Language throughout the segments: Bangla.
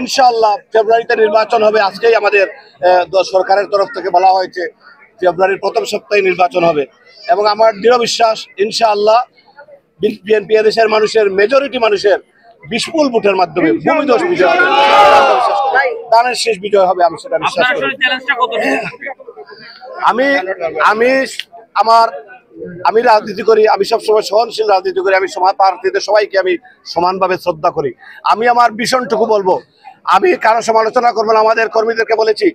ইনশাআল্লাহ ফেব্রুয়ারিতে নির্বাচন হবে। আজকেই আমাদের সরকারের তরফ থেকে বলা হয়েছে ফেব্রুয়ারির প্রথম সপ্তাহে নির্বাচন হবে এবং আমার দৃঢ় বিশ্বাস ইনশাআল্লাহ বিএনপি দেশের মানুষের মেজরিটি মানুষের বিপুল ভোটের মাধ্যমে ভূমিদস্যু বিজয় হবে, দানের শেষ বিজয় হবে, আমি সেটা বিশ্বাস করি। আমি রাজনীতি করি, আমি সবসময় সহনশীল রাজনীতি করি, আমি সমাজ প্রার্থীদের সবাইকে আমি সমানভাবে শ্রদ্ধা করি। আমি আমার ভীষণটুকু বলবো, আমি কারো সমালোচনা করবো না। আমাদের কর্মীদেরকে বলেছি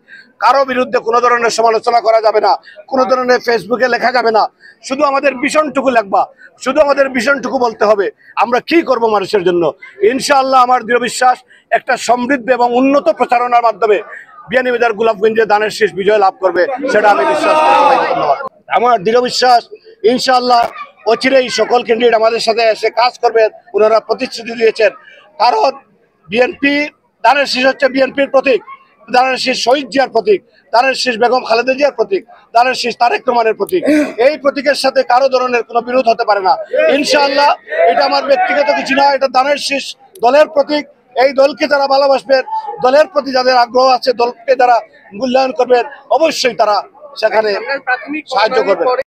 কারো বিরুদ্ধে কোনো ধরনের সমালোচনা করা যাবে না, কোনো ধরনের ফেসবুকে লেখা যাবে না, শুধু আমাদের ভীষণটুকু লেখবা, শুধু আমাদের ভীষণটুকু বলতে হবে আমরা কি করব মানুষের জন্য। ইনশাআল্লাহ আমার দৃঢ় বিশ্বাস একটা সমৃদ্ধ এবং উন্নত প্রচারণার মাধ্যমে বিয়ানীবাজার গোলাপগঞ্জে দানের শেষ বিজয় লাভ করবে, সেটা আমি বিশ্বাস করি। ধন্যবাদ। আমার দৃঢ় বিশ্বাস ইনশাআল্লাহ অচিরেই সকল ক্যান্ডিডেট আমাদের সাথে এসে কাজ করবেন, ওনারা প্রতিশ্রুতি দিয়েছেন। কারণ বিএনপি দানের শেষ হচ্ছে বিএনপির প্রতীক, দানের শেষ শহীদ জিয়ার প্রতীক, দানের শেষ বেগম খালেদা জিয়ার প্রতীক, দানের শেষ তারেক রহমানের প্রতীক। এই প্রতীকের সাথে কারো ধরনের কোনো বিরোধ হতে পারে না ইনশাআল্লাহ। এটা আমার ব্যক্তিগত কিছু না, এটা দানের শেষ দলের প্রতীক। এই দলকে যারা ভালোবাসবেন, দলের প্রতি যাদের আগ্রহ আছে, দলকে যারা মূল্যায়ন করবেন, অবশ্যই তারা সেখানে সাহায্য করবেন।